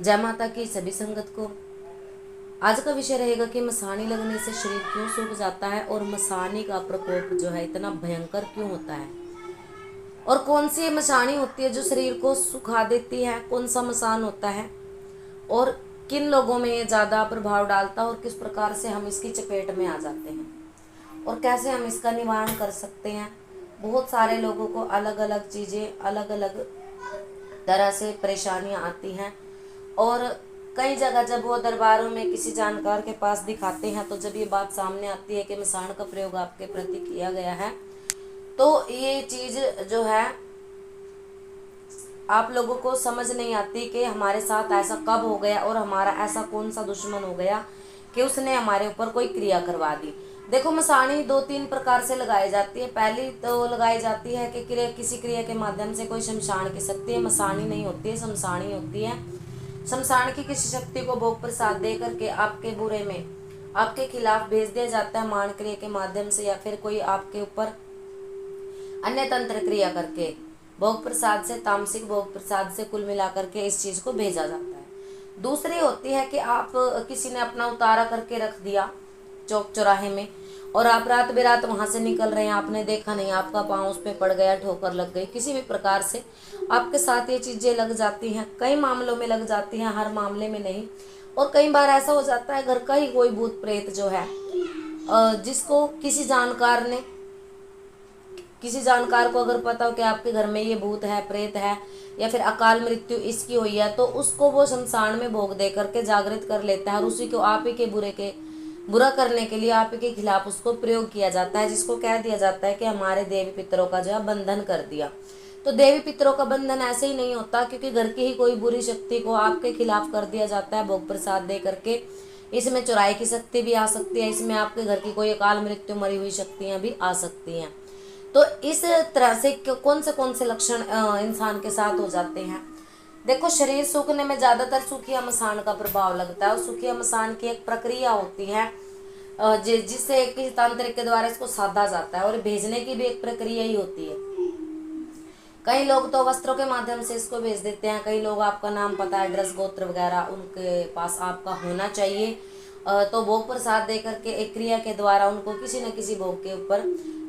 जय माता की सभी संगत को। आज का विषय रहेगा कि मसानी लगने से शरीर क्यों सूख जाता है और मसानी का प्रकोप जो है इतना भयंकर क्यों होता है, और कौन सी मसानी होती है जो शरीर को सुखा देती है, कौन सा मसान होता है और किन लोगों में ये ज़्यादा प्रभाव डालता है और किस प्रकार से हम इसकी चपेट में आ जाते हैं और कैसे हम इसका निवारण कर सकते हैं। बहुत सारे लोगों को अलग अलग चीज़ें, अलग अलग तरह से परेशानियां आती हैं, और कई जगह जब वो दरबारों में किसी जानकार के पास दिखाते हैं तो जब ये बात सामने आती है कि मसान का प्रयोग आपके प्रति किया गया है, तो ये चीज़ जो है आप लोगों को समझ नहीं आती कि हमारे साथ ऐसा कब हो गया और हमारा ऐसा कौन सा दुश्मन हो गया कि उसने हमारे ऊपर कोई क्रिया करवा दी। देखो, मसानी दो तीन प्रकार से लगाई जाती है। पहली तो लगाई जाती है कि किसी क्रिया के माध्यम से कोई शमशान की शक्ति है, मसानी नहीं होती है, शमशानी होती है। शमशान की किसी शक्ति को भोग प्रसाद दे करके आपके बुरे में आपके खिलाफ भेज दिया जाता है मान क्रिया के माध्यम से, या फिर कोई आपके ऊपर अन्य तंत्र क्रिया करके भोग प्रसाद से, तामसिक भोग प्रसाद से कुल मिलाकर के इस चीज को भेजा जाता है। दूसरी होती है कि आप किसी ने अपना उतारा करके रख दिया चौक चौराहे में, और आप रात बेरात वहां से निकल रहे हैं, आपने देखा नहीं, आपका पाँव उस पर पड़ गया, ठोकर लग गई, किसी भी प्रकार से आपके साथ ये चीजें लग जाती हैं। कई मामलों में लग जाती हैं, हर मामले में नहीं। और कई बार ऐसा हो जाता है घर का ही कोई भूत प्रेत जो है, जिसको किसी जानकार को अगर पता हो कि आपके घर में ये भूत है, प्रेत है, या फिर अकाल मृत्यु इसकी हुई है, तो उसको वो शमशान में भोग दे करके जागृत कर लेता है, और उसी को आप ही के बुरा करने के लिए आप ही के खिलाफ उसको प्रयोग किया जाता है, जिसको कह दिया जाता है कि हमारे देवी पितरों का जो है बंधन कर दिया। तो देवी पितरों का बंधन ऐसे ही नहीं होता, क्योंकि घर की ही कोई बुरी शक्ति को आपके खिलाफ कर दिया जाता है भोग प्रसाद दे करके। इसमें चुराई की शक्ति भी आ सकती है, इसमें आपके घर की कोई अकाल मृत्यु मरी हुई शक्तियां भी आ सकती हैं। तो इस तरह से कौन से लक्षण इंसान के साथ हो जाते हैं। देखो, शरीर सूखने में ज्यादातर सूखिया मसान का प्रभाव लगता है, और सूखिया मसान की एक प्रक्रिया होती है जिससे किसी तांत्रिक के द्वारा इसको साधा जाता है, और भेजने की भी एक प्रक्रिया ही होती है। कई लोग तो वस्त्रों के माध्यम से इसको भेज देते हैं, कई लोग आपका नाम, पता, एड्रेस, गोत्र वगैरह उनके पास आपका होना चाहिए, तो भोग प्रसाद दे करके एक क्रिया के द्वारा उनको किसी न किसी भोग के ऊपर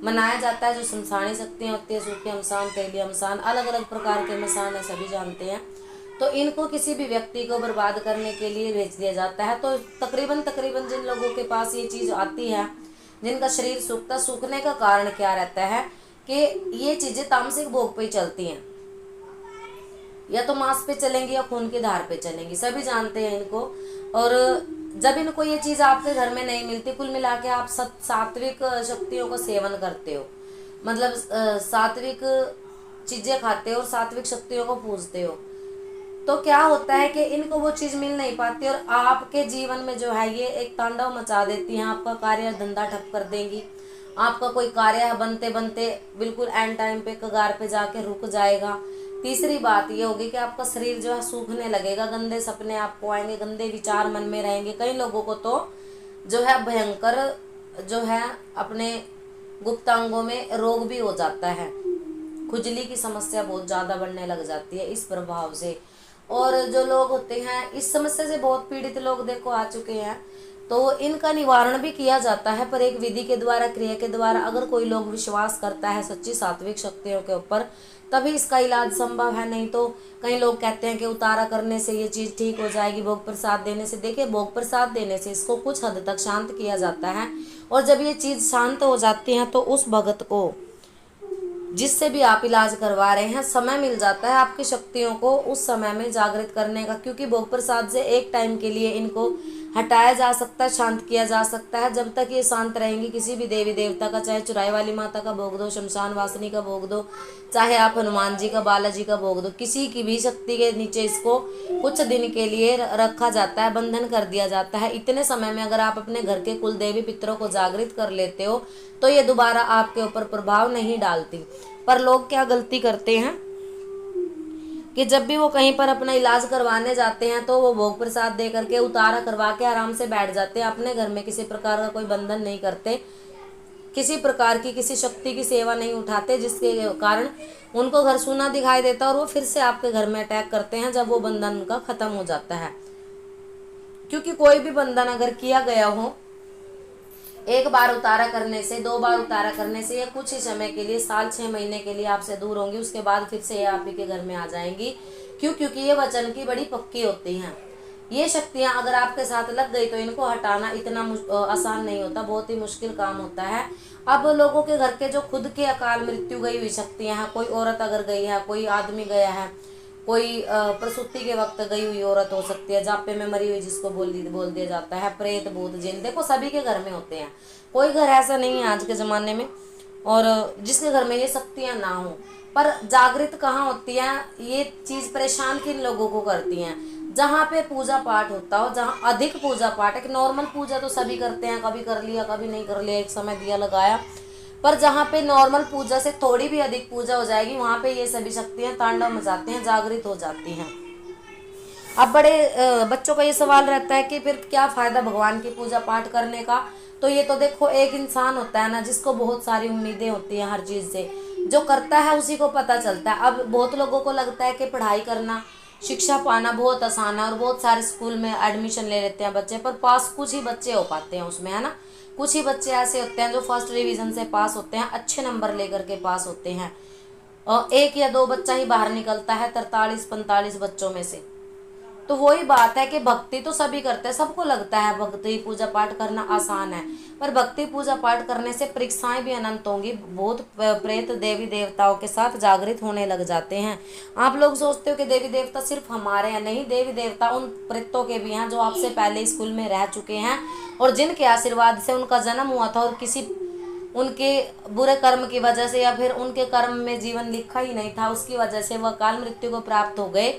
मनाया जाता है। जो शमशानी शक्तियाँ होती है, सूखिया मसान, तेलिया मसान, अलग अलग प्रकार के मसान है, सभी जानते हैं। तो इनको किसी भी व्यक्ति को बर्बाद करने के लिए भेज दिया जाता है। तो तकरीबन जिन लोगों के पास ये चीज़ आती है, जिनका शरीर सूखने का कारण क्या रहता है कि ये चीज़ें तामसिक भोग पे ही चलती हैं, या तो मांस पे चलेंगी या खून की धार पे चलेंगी, सभी जानते हैं इनको। और जब इनको ये चीज़ आपके घर में नहीं मिलती, कुल मिला के आप सात्विक शक्तियों का सेवन करते हो, मतलब सात्विक चीज़ें खाते हो और सात्विक शक्तियों को पूजते हो, तो क्या होता है कि इनको वो चीज़ मिल नहीं पाती, और आपके जीवन में जो है ये एक तांडव मचा देती हैं। आपका कार्य धंधा ठप कर देंगी, आपका कोई कार्य बनते बनते बिल्कुल एंड टाइम पे कगार पे जाके रुक जाएगा। तीसरी बात ये होगी कि आपका शरीर जो है सूखने लगेगा, गंदे सपने आपको आएंगे, गंदे विचार मन में रहेंगे। कई लोगों को तो जो है भयंकर जो है अपने गुप्तांगों में रोग भी हो जाता है, खुजली की समस्या बहुत ज़्यादा बढ़ने लग जाती है इस प्रभाव से। और जो लोग होते हैं इस समस्या से बहुत पीड़ित लोग देखो आ चुके हैं, तो इनका निवारण भी किया जाता है, पर एक विधि के द्वारा, क्रिया के द्वारा। अगर कोई लोग विश्वास करता है सच्ची सात्विक शक्तियों के ऊपर, तभी इसका इलाज संभव है। नहीं तो कई लोग कहते हैं कि उतारा करने से ये चीज़ ठीक हो जाएगी, भोग प्रसाद देने से। देखिए, भोग प्रसाद देने से इसको कुछ हद तक शांत किया जाता है, और जब ये चीज़ शांत हो जाती है तो उस भगत को, जिससे भी आप इलाज करवा रहे हैं, समय मिल जाता है आपकी शक्तियों को उस समय में जागृत करने का, क्योंकि भोग प्रसाद से एक टाइम के लिए इनको हटाया जा सकता है, शांत किया जा सकता है। जब तक ये शांत रहेंगी, किसी भी देवी देवता का, चाहे चुराई वाली माता का भोग दो, शमशान वासिनी का भोग दो, चाहे आप हनुमान जी का, बालाजी का भोग दो, किसी की भी शक्ति के नीचे इसको कुछ दिन के लिए रखा जाता है, बंधन कर दिया जाता है। इतने समय में अगर आप अपने घर के कुल देवी पितरों को जागृत कर लेते हो तो ये दोबारा आपके ऊपर प्रभाव नहीं डालती। पर लोग क्या गलती करते हैं कि जब भी वो कहीं पर अपना इलाज करवाने जाते हैं तो वो भोग प्रसाद दे करके, उतारा करवा के आराम से बैठ जाते हैं, अपने घर में किसी प्रकार का कोई बंधन नहीं करते। किसी प्रकार की किसी शक्ति की सेवा नहीं उठाते, जिसके कारण उनको घर सूना दिखाई देता है और वो फिर से आपके घर में अटैक करते हैं जब वो बंधन उनका खत्म हो जाता है। क्योंकि कोई भी बंधन अगर किया गया हो, एक बार उतारा करने से, 2 बार उतारा करने से, या कुछ ही समय के लिए, साल 6 महीने के लिए आपसे दूर होंगी, उसके बाद फिर से ये आप ही के घर में आ जाएंगी। क्यों? क्योंकि ये वचन की बड़ी पक्की होती हैं। ये शक्तियां अगर आपके साथ लग गई तो इनको हटाना इतना आसान नहीं होता, बहुत ही मुश्किल काम होता है। अब लोगों के घर के जो खुद के अकाल मृत्यु गई हुई शक्तियां हैं, कोई औरत अगर गई है, कोई आदमी गया है, कोई प्रसूति के वक्त गई हुई औरत हो सकती है, जापे में मरी हुई जिसको बोल दिया जाता है, प्रेत भूत जिन, देखो सभी के घर में होते हैं। कोई घर ऐसा नहीं है आज के ज़माने में और जिसके घर में ये शक्तियाँ ना हो। पर जागृत कहाँ होती है, ये चीज़ परेशान किन लोगों को करती हैं? जहाँ पे पूजा पाठ होता हो, जहाँ अधिक पूजा पाठ, एक नॉर्मल पूजा तो सभी करते हैं, कभी कर लिया कभी नहीं कर लिया, एक समय दिया लगाया, पर जहाँ पे नॉर्मल पूजा से थोड़ी भी अधिक पूजा हो जाएगी, वहाँ पे ये सभी शक्तियाँ तांडव मचाती हैं, जागृत हो जाती हैं। अब बड़े बच्चों का ये सवाल रहता है कि फिर क्या फ़ायदा भगवान की पूजा पाठ करने का? तो ये तो देखो, एक इंसान होता है ना जिसको बहुत सारी उम्मीदें होती हैं हर चीज़ से, जो करता है उसी को पता चलता है। अब बहुत लोगों को लगता है कि पढ़ाई करना, शिक्षा पाना बहुत आसान है और बहुत सारे स्कूल में एडमिशन ले लेते हैं बच्चे, पर पास कुछ ही बच्चे हो पाते हैं उसमें, है ना। कुछ ही बच्चे ऐसे होते हैं जो फर्स्ट डिवीज़न से पास होते हैं, अच्छे नंबर लेकर के पास होते हैं, और 1 या 2 बच्चा ही बाहर निकलता है 43-45 बच्चों में से। तो वही बात है कि भक्ति तो सभी करते हैं, सबको लगता है भक्ति पूजा पाठ करना आसान है, पर भक्ति पूजा पाठ करने से परीक्षाएं भी अनंत होंगी। बहुत प्रेत देवी देवताओं के साथ जागृत होने लग जाते हैं। आप लोग सोचते हो कि देवी देवता सिर्फ हमारे हैं, नहीं, देवी देवता उन प्रेतों के भी हैं जो आपसे पहले स्कूल में रह चुके हैं और जिनके आशीर्वाद से उनका जन्म हुआ था, और किसी उनके बुरे कर्म की वजह से या फिर उनके कर्म में जीवन लिखा ही नहीं था, उसकी वजह से वह अकाल मृत्यु को प्राप्त हो गए,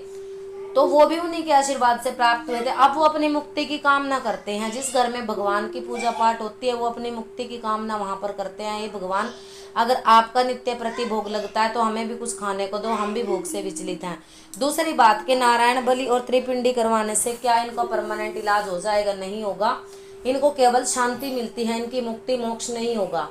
तो वो भी उन्हीं के आशीर्वाद से प्राप्त हुए थे। अब वो अपनी मुक्ति की कामना करते हैं। जिस घर में भगवान की पूजा पाठ होती है वो अपनी मुक्ति की कामना वहाँ पर करते हैं। ये भगवान, अगर आपका नित्य प्रति भोग लगता है तो हमें भी कुछ खाने को दो, हम भी भोग से विचलित हैं। दूसरी बात कि नारायण बलि और त्रिपिंडी करवाने से क्या इनका परमानेंट इलाज हो जाएगा? नहीं होगा। इनको केवल शांति मिलती है, इनकी मुक्ति मोक्ष नहीं होगा।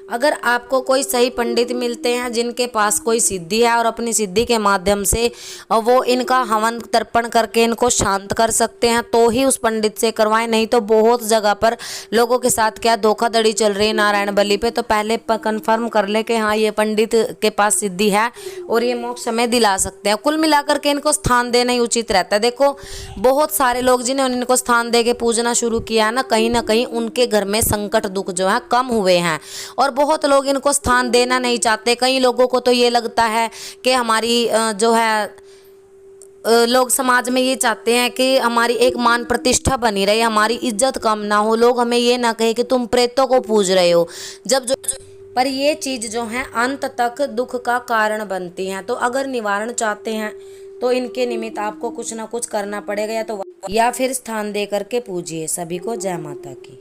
अगर आपको कोई सही पंडित मिलते हैं जिनके पास कोई सिद्धि है और अपनी सिद्धि के माध्यम से वो इनका हवन तर्पण करके इनको शांत कर सकते हैं, तो ही उस पंडित से करवाएं। नहीं तो बहुत जगह पर लोगों के साथ क्या धोखाधड़ी चल रही है नारायण बलि पे, तो पहले कंफर्म कर ले कि हाँ ये पंडित के पास सिद्धि है और ये मोक्ष हमें दिला सकते हैं। कुल मिलाकर के इनको स्थान देना ही उचित रहता है। देखो बहुत सारे लोग जिन्होंने इनको स्थान दे के पूजना शुरू किया है ना कहीं उनके घर में संकट दुख जो है कम हुए हैं, और बहुत लोग इनको स्थान देना नहीं चाहते। कई लोगों को तो ये लगता है कि हमारी जो है लोग समाज में ये चाहते हैं कि हमारी एक मान प्रतिष्ठा बनी रहे, हमारी इज्जत कम ना हो, लोग हमें ये ना कहे कि तुम प्रेतों को पूज रहे हो। जब जो पर ये चीज़ जो है अंत तक दुख का कारण बनती हैं। तो अगर निवारण चाहते हैं तो इनके निमित्त आपको कुछ ना कुछ करना पड़ेगा, या फिर स्थान दे करके पूजिए। सभी को जय माता की।